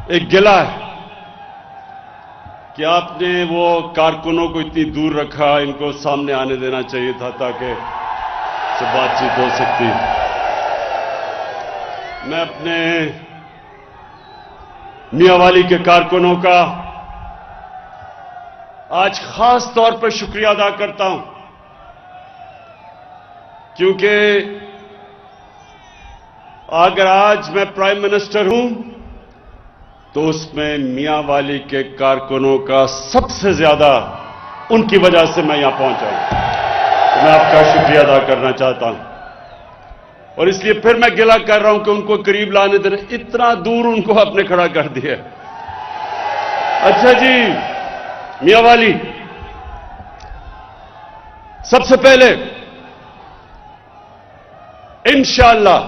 एक गिला है कि आपने वो कारकुनों को इतनी दूर रखा, इनको सामने आने देना चाहिए था ताकि से बातचीत हो सकती। मैं अपने मियांवाली के कारकुनों का आज खास तौर पर शुक्रिया अदा करता हूं, क्योंकि अगर आज मैं प्राइम मिनिस्टर हूं तो उसमें मियांवाली के कारकुनों का सबसे ज्यादा उनकी वजह से मैं यहां पहुंचा हूं। तो मैं आपका शुक्रिया अदा करना चाहता हूं और इसलिए फिर मैं गिला कर रहा हूं कि उनको करीब लाने देने, इतना दूर उनको आपने खड़ा कर दिया। अच्छा जी, मियांवाली, सबसे पहले इंशाअल्लाह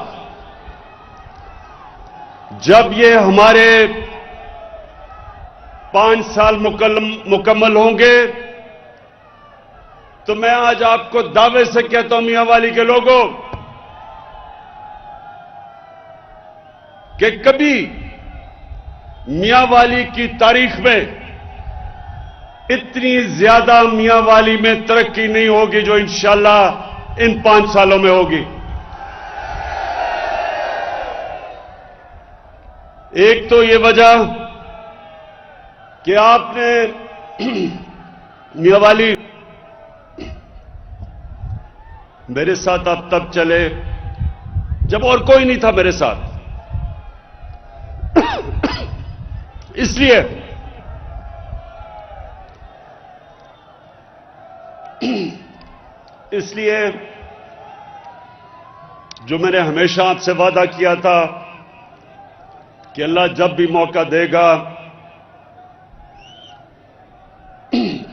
जब ये हमारे 5 साल मुकम्मल होंगे तो मैं आज आपको दावे से कहता हूं मियांवाली के लोगों कि कभी मियांवाली की तारीख में इतनी ज्यादा मियांवाली में तरक्की नहीं होगी जो इंशाअल्लाह इन 5 सालों में होगी। एक तो ये वजह कि आपने मियांवाली मेरे साथ आप तब चले जब और कोई नहीं था मेरे साथ, इसलिए जो मैंने हमेशा आपसे वादा किया था कि अल्लाह जब भी मौका देगा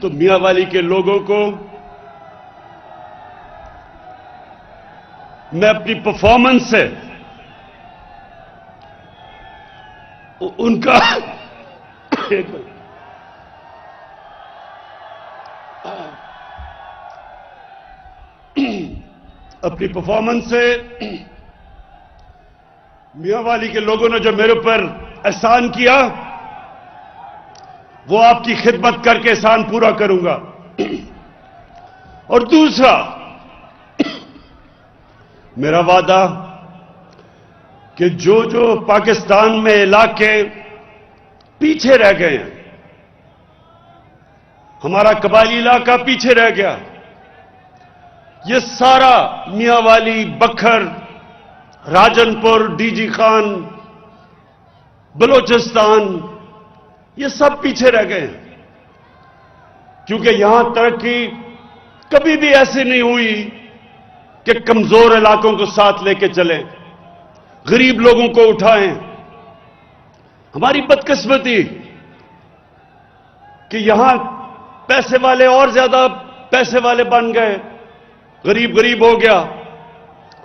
तो मियांवाली के लोगों को मैं अपनी परफॉर्मेंस से उनका अपनी परफॉर्मेंस से मियांवाली के लोगों ने जो मेरे ऊपर एहसान किया वो आपकी खिदमत करके एहसान पूरा करूंगा। और दूसरा मेरा वादा कि जो जो पाकिस्तान में इलाके पीछे रह गए हैं, हमारा कबायली इलाका पीछे रह गया, ये सारा मियांवाली, बखर, राजनपुर, डीजी खान, बलोचिस्तान, ये सब पीछे रह गए हैं, क्योंकि यहां तरक्की कभी भी ऐसी नहीं हुई कि कमजोर इलाकों को साथ लेके चलें, गरीब लोगों को उठाएं। हमारी बदकिस्मती कि यहां पैसे वाले और ज्यादा पैसे वाले बन गए, गरीब गरीब हो गया,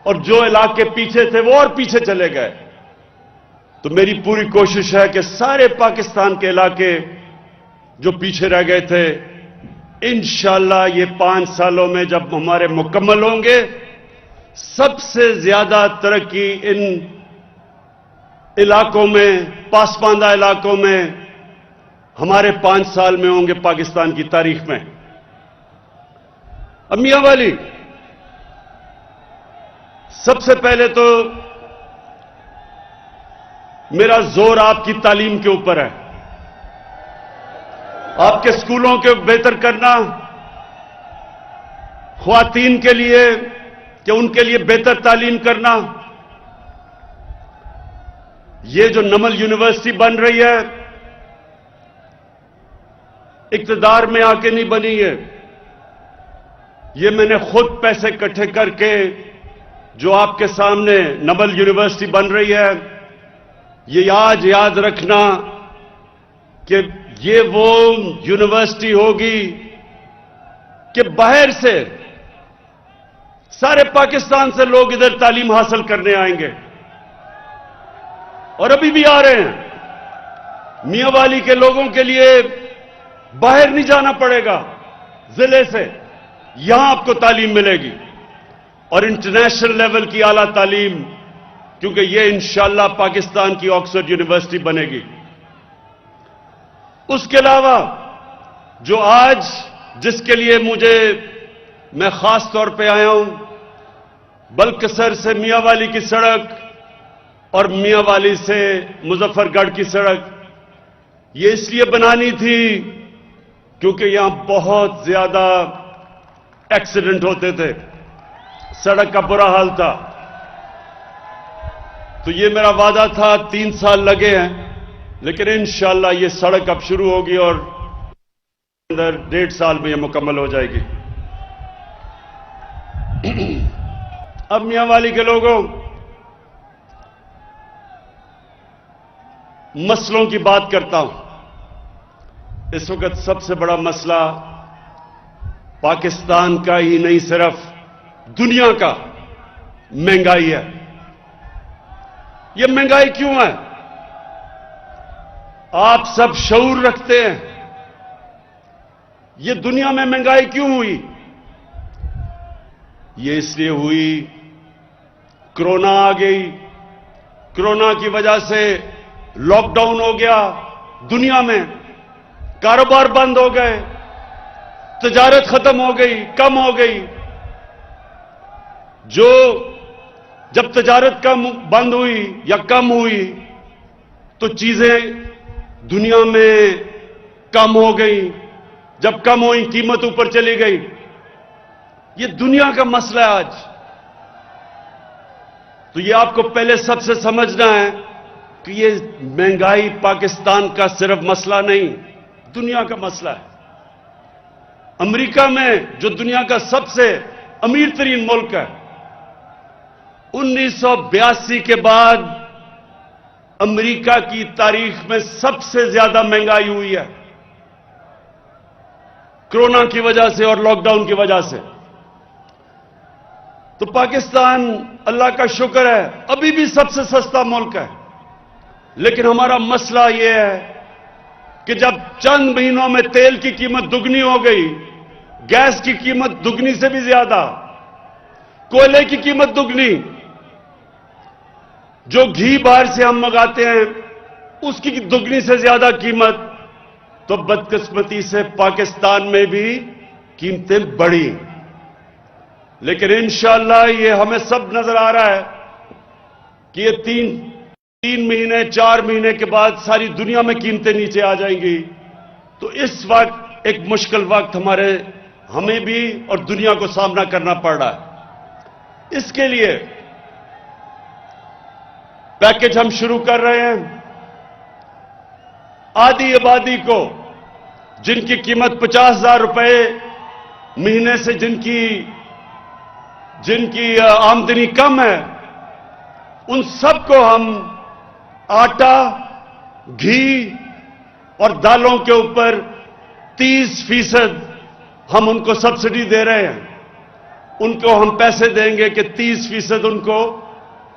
और जो इलाके पीछे थे वो और पीछे चले गए। तो मेरी पूरी कोशिश है कि सारे पाकिस्तान के इलाके जो पीछे रह गए थे, इंशाअल्लाह ये 5 सालों में जब हमारे मुकम्मल होंगे, सबसे ज्यादा तरक्की इन इलाकों में, पासमानदा इलाकों में हमारे 5 साल में होंगे पाकिस्तान की तारीख में। अब मियांवाली, सबसे पहले तो मेरा जोर आपकी तालीम के ऊपर है, आपके स्कूलों के बेहतर करना, ख्वातीन के लिए कि उनके लिए बेहतर तालीम करना। ये जो नमल यूनिवर्सिटी बन रही है, इक्तदार में आके नहीं बनी है, ये मैंने खुद पैसे इकट्ठे करके जो आपके सामने नमल यूनिवर्सिटी बन रही है, ये आज याद रखना कि ये वो यूनिवर्सिटी होगी कि बाहर से सारे पाकिस्तान से लोग इधर तालीम हासिल करने आएंगे, और अभी भी आ रहे हैं। मियांवाली के लोगों के लिए बाहर नहीं जाना पड़ेगा, जिले से यहां आपको तालीम मिलेगी, और इंटरनेशनल लेवल की आला तालीम, क्योंकि ये इंशाअल्लाह पाकिस्तान की ऑक्सफोर्ड यूनिवर्सिटी बनेगी। उसके अलावा जो आज जिसके लिए मैं खास तौर पे आया हूं, बलकसर से मियांवाली की सड़क और मियांवाली से मुजफ्फरगढ़ की सड़क, ये इसलिए बनानी थी क्योंकि यहां बहुत ज्यादा एक्सीडेंट होते थे, सड़क का बुरा हाल था। तो ये मेरा वादा था, 3 साल लगे हैं, लेकिन इंशाअल्लाह ये सड़क अब शुरू होगी और अंदर 1.5 साल में ये मुकम्मल हो जाएगी। अब मियांवाली के लोगों, मसलों की बात करता हूं। इस वक्त सबसे बड़ा मसला पाकिस्तान का ही नहीं, सिर्फ दुनिया का महंगाई है। ये महंगाई क्यों है? आप सब शऊर रखते हैं, ये दुनिया में महंगाई क्यों हुई? ये इसलिए हुई, कोरोना आ गई, कोरोना की वजह से लॉकडाउन हो गया, दुनिया में कारोबार बंद हो गए, तजारत खत्म हो गई, कम हो गई। जब तजारत बंद हुई या कम हुई तो चीजें दुनिया में कम हो गई, जब कम हुई कीमत ऊपर चली गई। ये दुनिया का मसला है आज। तो ये आपको पहले सबसे समझना है कि ये महंगाई पाकिस्तान का सिर्फ मसला नहीं, दुनिया का मसला है। अमेरिका में, जो दुनिया का सबसे अमीर तरीन मुल्क है, 1982 के बाद अमेरिका की तारीख में सबसे ज्यादा महंगाई हुई है, कोरोना की वजह से और लॉकडाउन की वजह से। तो पाकिस्तान, अल्लाह का शुक्र है, अभी भी सबसे सस्ता मुल्क है। लेकिन हमारा मसला यह है कि जब चंद महीनों में तेल की कीमत दुगनी हो गई, गैस की कीमत दुगनी से भी ज्यादा, कोयले की कीमत दुगनी, जो घी बाहर से हम मंगाते हैं उसकी दुगनी से ज्यादा कीमत, तो बदकिस्मती से पाकिस्तान में भी कीमतें बढ़ी। लेकिन इंशाअल्लाह ये हमें सब नजर आ रहा है कि ये तीन महीने 4 महीने के बाद सारी दुनिया में कीमतें नीचे आ जाएंगी। तो इस वक्त एक मुश्किल वक्त हमें भी और दुनिया को सामना करना पड़ रहा है। इसके लिए पैकेज हम शुरू कर रहे हैं। आधी आबादी को, जिनकी कीमत 50,000 रुपए महीने से जिनकी आमदनी कम है, उन सबको हम आटा, घी और दालों के ऊपर 30% हम उनको सब्सिडी दे रहे हैं। उनको हम पैसे देंगे कि 30% उनको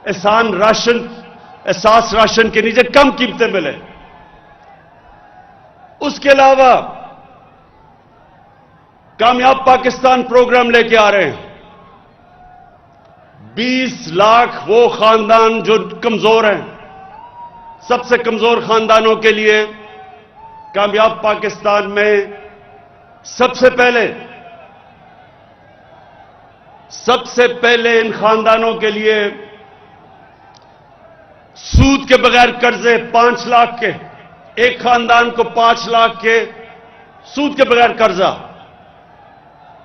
एहसास राशन के नीचे कम कीमतें मिले। उसके अलावा कामयाब पाकिस्तान प्रोग्राम लेके आ रहे हैं। 20 लाख वो खानदान जो कमजोर हैं, सबसे कमजोर खानदानों के लिए कामयाब पाकिस्तान में सबसे पहले इन खानदानों के लिए सूद के बगैर कर्जे 5 लाख के, एक खानदान को 5 लाख के सूद के बगैर कर्जा।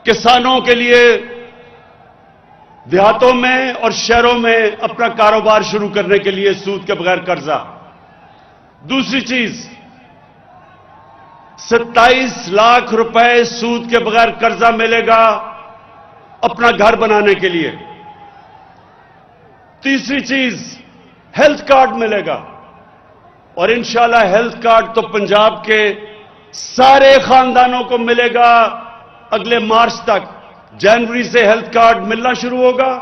किसानों के लिए देहातों में और शहरों में अपना कारोबार शुरू करने के लिए सूद के बगैर कर्जा। दूसरी चीज, 27 लाख रुपए सूद के बगैर कर्जा मिलेगा अपना घर बनाने के लिए। तीसरी चीज, हेल्थ कार्ड मिलेगा। और इंशाल्लाह हेल्थ कार्ड तो पंजाब के सारे खानदानों को मिलेगा अगले मार्च तक। जनवरी से हेल्थ कार्ड मिलना शुरू होगा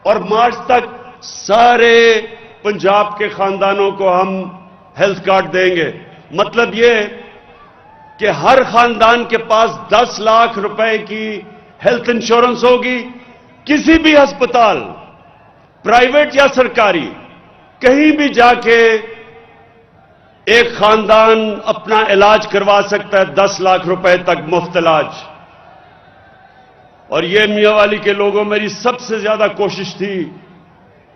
और मार्च तक सारे पंजाब के खानदानों को हम हेल्थ कार्ड देंगे। मतलब यह कि हर खानदान के पास 10 लाख रुपए की हेल्थ इंश्योरेंस होगी। किसी भी अस्पताल, प्राइवेट या सरकारी, कहीं भी जाके एक खानदान अपना इलाज करवा सकता है 10 लाख रुपए तक मुफ्त इलाज। और ये मियांवाली के लोगों, मेरी सबसे ज्यादा कोशिश थी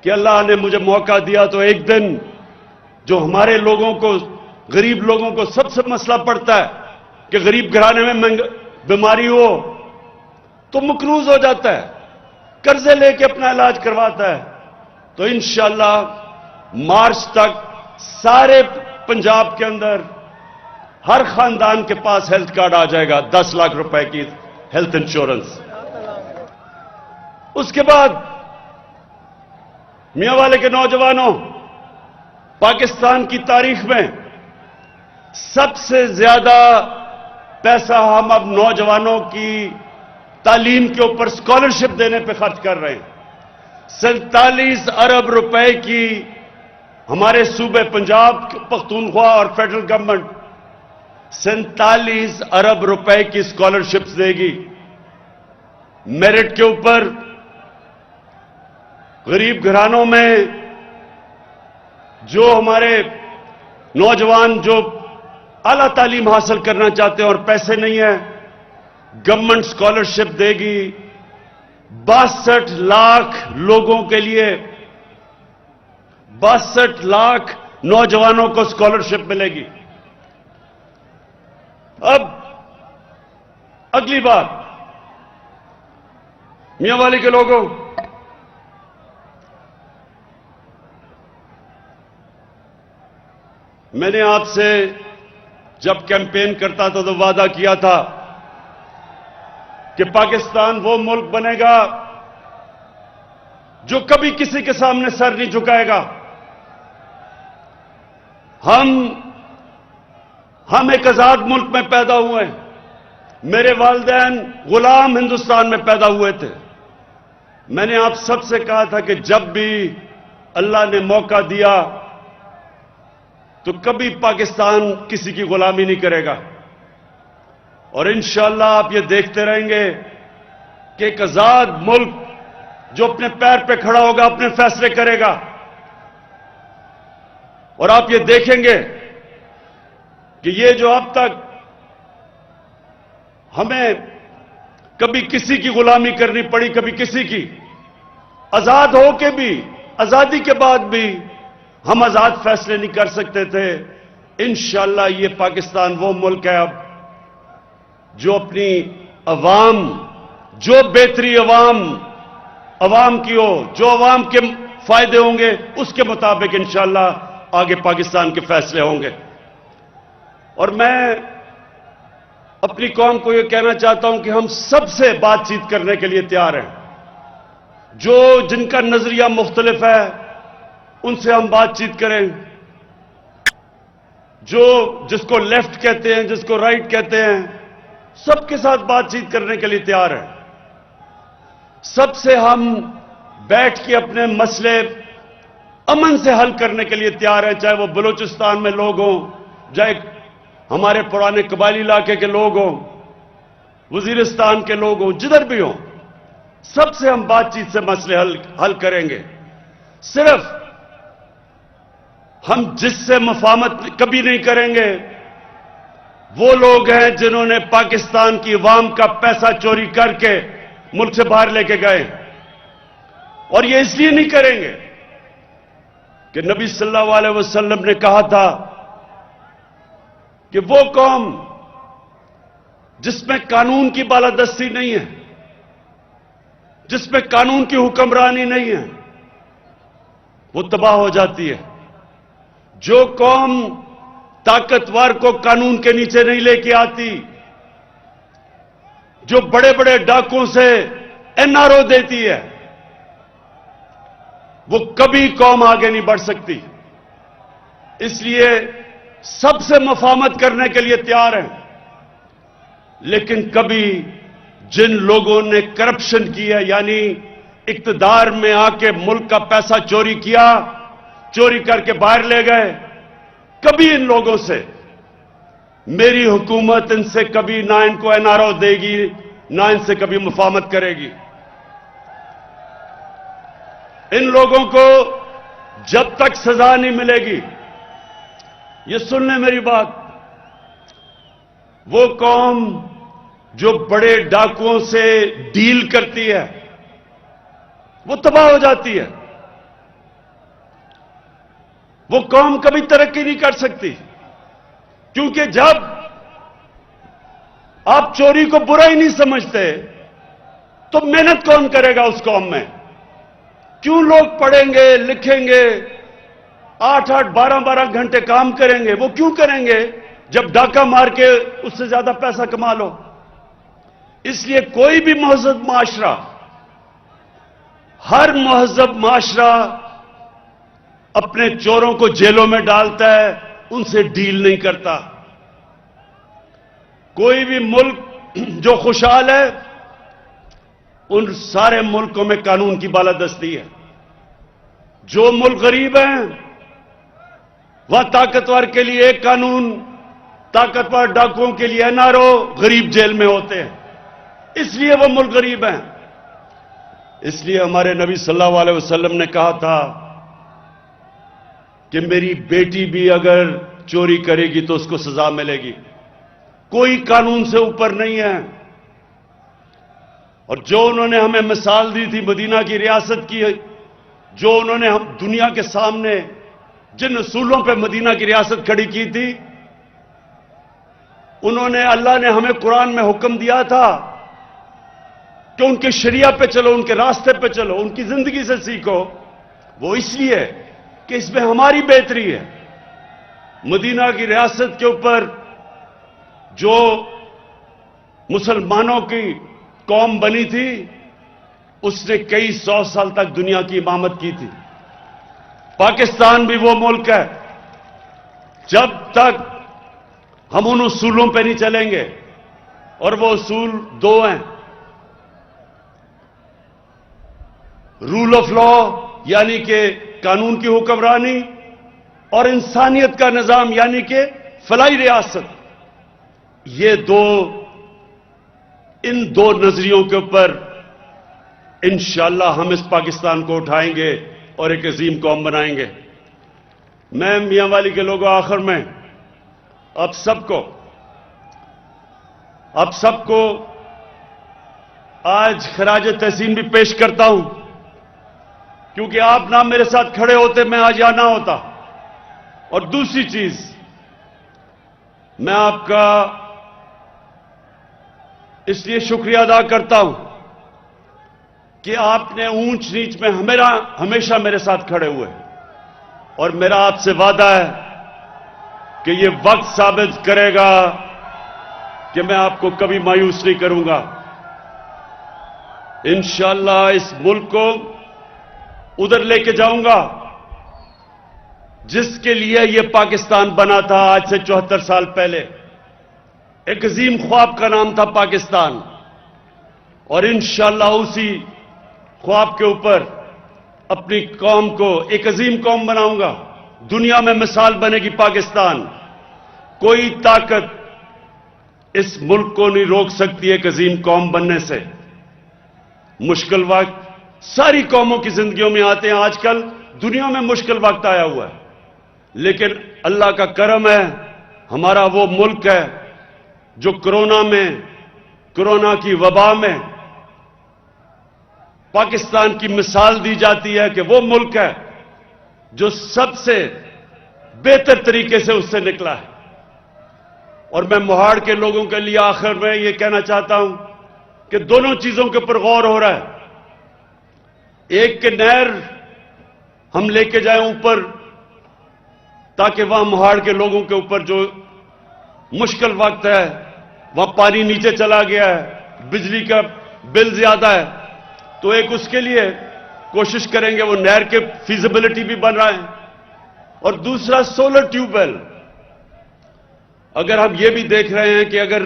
कि अल्लाह ने मुझे मौका दिया तो एक दिन जो हमारे लोगों को, गरीब लोगों को सबसे मसला पड़ता है कि गरीब घराने में बीमारी हो तो मकरूज हो जाता है, कर्जे लेके अपना इलाज करवाता है। तो इंशाअल्लाह मार्च तक सारे पंजाब के अंदर हर खानदान के पास हेल्थ कार्ड आ जाएगा, 10 लाख रुपए की हेल्थ इंश्योरेंस। उसके बाद मियांवाली के नौजवानों, पाकिस्तान की तारीख में सबसे ज्यादा पैसा हम अब नौजवानों की तालीम के ऊपर स्कॉलरशिप देने पे खर्च कर रहे हैं। 47 अरब रुपए की हमारे सूबे पंजाब, पख्तूनख्वा और फेडरल गवर्नमेंट 47 अरब रुपए की स्कॉलरशिप्स देगी मेरिट के ऊपर। गरीब घरानों में जो हमारे नौजवान जो आला तालीम हासिल करना चाहते हैं और पैसे नहीं है, गवर्नमेंट स्कॉलरशिप देगी। 62 लाख लोगों के लिए, 62 लाख नौजवानों को स्कॉलरशिप मिलेगी। अब अगली बात, मियांवाली के लोगों, मैंने आपसे जब कैंपेन करता था तो वादा किया था कि पाकिस्तान वो मुल्क बनेगा जो कभी किसी के सामने सर नहीं झुकाएगा। हम एक आजाद मुल्क में पैदा हुए हैं। मेरे वालिदैन गुलाम हिंदुस्तान में पैदा हुए थे। मैंने आप सबसे कहा था कि जब भी अल्लाह ने मौका दिया तो कभी पाकिस्तान किसी की गुलामी नहीं करेगा। और इंशाअल्लाह आप ये देखते रहेंगे कि एक आजाद मुल्क जो अपने पैर पे खड़ा होगा, अपने फैसले करेगा। और आप ये देखेंगे कि ये जो अब तक हमें कभी किसी की गुलामी करनी पड़ी, कभी किसी की, आजाद होके भी, आजादी के बाद भी हम आजाद फैसले नहीं कर सकते थे। इंशाअल्लाह ये पाकिस्तान वो मुल्क है अब जो अपनी अवाम, जो बेहतरी अवाम की हो, जो अवाम के फायदे होंगे उसके मुताबिक इंशाअल्लाह आगे पाकिस्तान के फैसले होंगे। और मैं अपनी कौम को यह कहना चाहता हूं कि हम सबसे बातचीत करने के लिए तैयार हैं। जिनका नजरिया मुख्तलिफ है उनसे हम बातचीत करें। जिसको लेफ्ट कहते हैं, जिसको राइट कहते हैं, सबके साथ बातचीत करने के लिए तैयार हैं। सबसे हम बैठ के अपने मसले अमन से हल करने के लिए तैयार हैं, चाहे वो बलूचिस्तान में लोग हों, चाहे हमारे पुराने कबायली इलाके के लोग हों, वजीरिस्तान के लोग हों, जिधर भी हों, सबसे हम बातचीत से मसले हल करेंगे। सिर्फ हम जिससे मुफाहमत कभी नहीं करेंगे वो लोग हैं जिन्होंने पाकिस्तान की अवाम का पैसा चोरी करके मुल्क से बाहर लेके गए। और ये इसलिए नहीं करेंगे कि नबी सल्लल्लाहु अलैहि वसल्लम ने कहा था कि वो कौम जिसमें कानून की बालादस्ती नहीं है, जिसमें कानून की हुक्मरानी नहीं है, वो तबाह हो जाती है। जो कौम ताकतवर को कानून के नीचे नहीं लेके आती, जो बड़े बड़े डाकुओं से एनआरओ देती है, वो कभी कौम आगे नहीं बढ़ सकती। इसलिए सबसे मुफाहमत करने के लिए तैयार हैं, लेकिन कभी जिन लोगों ने करप्शन की है, यानी इक्तदार में आके मुल्क का पैसा चोरी किया, चोरी करके बाहर ले गए, कभी इन लोगों से मेरी हुकूमत इनसे कभी ना इनको एनआरओ देगी, ना इनसे कभी मुफाहमत करेगी। इन लोगों को जब तक सजा नहीं मिलेगी, ये सुन ले मेरी बात, वो कौम जो बड़े डाकुओं से डील करती है वो तबाह हो जाती है। वो कौम कभी तरक्की नहीं कर सकती, क्योंकि जब आप चोरी को बुरा ही नहीं समझते तो मेहनत कौन करेगा उस कौम में? क्यों लोग पढ़ेंगे लिखेंगे 8-8 12-12 घंटे काम करेंगे? वो क्यों करेंगे जब डाका मार के उससे ज्यादा पैसा कमा लो? इसलिए कोई भी महज़ब माशरा, हर महज़ब माशरा अपने चोरों को जेलों में डालता है, उनसे डील नहीं करता। कोई भी मुल्क जो खुशहाल है, उन सारे मुल्कों में कानून की बालादस्ती है। जो मुल्क गरीब हैं वह ताकतवर के लिए एक कानून, ताकतवर डाकुओं के लिए एनआरओ, गरीब जेल में होते हैं, इसलिए वो मुल्क गरीब हैं। इसलिए हमारे नबी सल्लल्लाहु अलैहि वसल्लम ने कहा था कि मेरी बेटी भी अगर चोरी करेगी तो उसको सजा मिलेगी। कोई कानून से ऊपर नहीं है। और जो उन्होंने हमें मिसाल दी थी मदीना की रियासत की, जो उन्होंने हम दुनिया के सामने जिन असूलों पर मदीना की रियासत खड़ी की थी, उन्होंने, अल्लाह ने हमें कुरान में हुक्म दिया था कि उनके शरिया पे चलो, उनके रास्ते पे चलो, उनकी जिंदगी से सीखो। वो इसलिए कि इसमें हमारी बेहतरी है। मदीना की रियासत के ऊपर जो मुसलमानों की कौम बनी थी, उसने कई 100 साल तक दुनिया की इमामत की थी। पाकिस्तान भी वो मुल्क है, जब तक हम उन उसूलों पे नहीं चलेंगे, और वो उसूल दो हैं, रूल ऑफ लॉ यानी कि कानून की हुक्मरानी, और इंसानियत का निजाम यानी कि फलाही रियासत। ये इन दो नजरियों के ऊपर इंशाअल्लाह हम इस पाकिस्तान को उठाएंगे और एक अजीम कौम बनाएंगे। मैं मियां वाली के लोगों, आखिर में आप सबको आज खराज तहसीन भी पेश करता हूं, क्योंकि आप ना मेरे साथ खड़े होते मैं आज यहां ना होता। और दूसरी चीज, मैं आपका इसलिए शुक्रिया अदा करता हूं कि आपने ऊंच नीच में हमेशा मेरे साथ खड़े हुए, और मेरा आपसे वादा है कि यह वक्त साबित करेगा कि मैं आपको कभी मायूस नहीं करूंगा। इंशाअल्लाह इस मुल्क को उधर लेके जाऊंगा जिसके लिए यह पाकिस्तान बना था आज से 74 साल पहले। एक अजीम ख्वाब का नाम था पाकिस्तान, और इंशाअल्लाह उसी ख्वाब के ऊपर अपनी कौम को एक अजीम कौम बनाऊंगा। दुनिया में मिसाल बनेगी पाकिस्तान। कोई ताकत इस मुल्क को नहीं रोक सकती एक अजीम कौम बनने से। मुश्किल वक्त सारी कौमों की जिंदगियों में आते हैं, आजकल दुनिया में मुश्किल वक्त आया हुआ है, लेकिन अल्लाह का करम है, हमारा वो मुल्क है जो कोरोना की वबा में पाकिस्तान की मिसाल दी जाती है कि वो मुल्क है जो सबसे बेहतर तरीके से उससे निकला है। और मैं मोहाड़ के लोगों के लिए आखिर में ये कहना चाहता हूं कि दोनों चीजों के ऊपर गौर हो रहा है। एक के नहर हम लेके जाएं ऊपर, ताकि वहां मोहाड़ के लोगों के ऊपर जो मुश्किल वक्त है, वहां पानी नीचे चला गया है, बिजली का बिल ज्यादा है, तो एक उसके लिए कोशिश करेंगे, वो नहर के फीजिबिलिटी भी बन रहा है। और दूसरा सोलर ट्यूबवेल। अगर हम ये भी देख रहे हैं कि अगर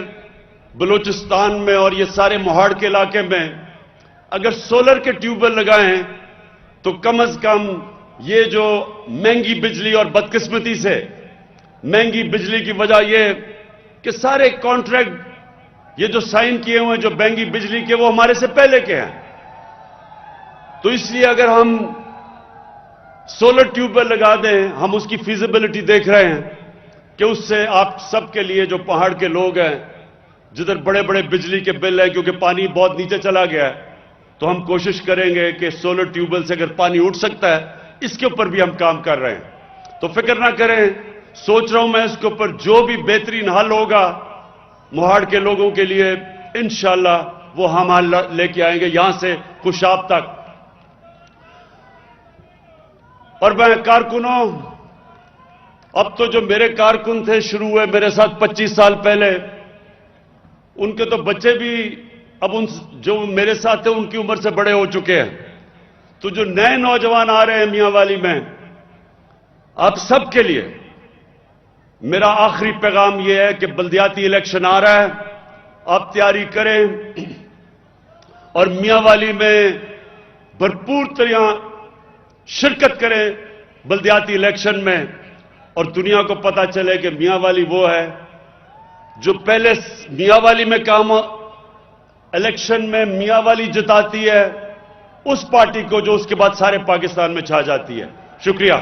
बलूचिस्तान में और ये सारे मोहाड़ के इलाके में अगर सोलर के ट्यूबवेल लगाएं तो कम से कम ये जो महंगी बिजली, और बदकिस्मती से महंगी बिजली की वजह यह कि सारे कॉन्ट्रैक्ट ये जो साइन किए हुए हैं जो महंगी बिजली के, वो हमारे से पहले के हैं। तो इसलिए अगर हम सोलर ट्यूबवेल लगा दें, हम उसकी फीजिबिलिटी देख रहे हैं, कि उससे आप सबके लिए, जो पहाड़ के लोग हैं, जिधर बड़े बड़े बिजली के बिल हैं क्योंकि पानी बहुत नीचे चला गया है, तो हम कोशिश करेंगे कि सोलर ट्यूबवेल से अगर पानी उठ सकता है, इसके ऊपर भी हम काम कर रहे हैं। तो फिक्र ना करें, सोच रहा हूं मैं इसके ऊपर जो भी बेहतरीन हल होगा मोहाड़ के लोगों के लिए, इंशाअल्लाह वो हम हल लेके आएंगे यहां से खुशाब तक। और मैं कारकुनों, अब तो जो मेरे कारकुन थे शुरू हुए मेरे साथ 25 साल पहले, उनके तो बच्चे भी अब उन जो मेरे साथ थे उनकी उम्र से बड़े हो चुके हैं। तो जो नए नौजवान आ रहे हैं मियांवाली में, आप सबके लिए मेरा आखिरी पैगाम यह है कि बल्दियाती इलेक्शन आ रहा है, आप तैयारी करें और मियांवाली में भरपूर तरह शिरकत करें बल्दियाती इलेक्शन में, और दुनिया को पता चले कि मियांवाली वो है जो पहले मियांवाली में काम, इलेक्शन में मियांवाली जिताती है उस पार्टी को जो उसके बाद सारे पाकिस्तान में छा जाती है। शुक्रिया।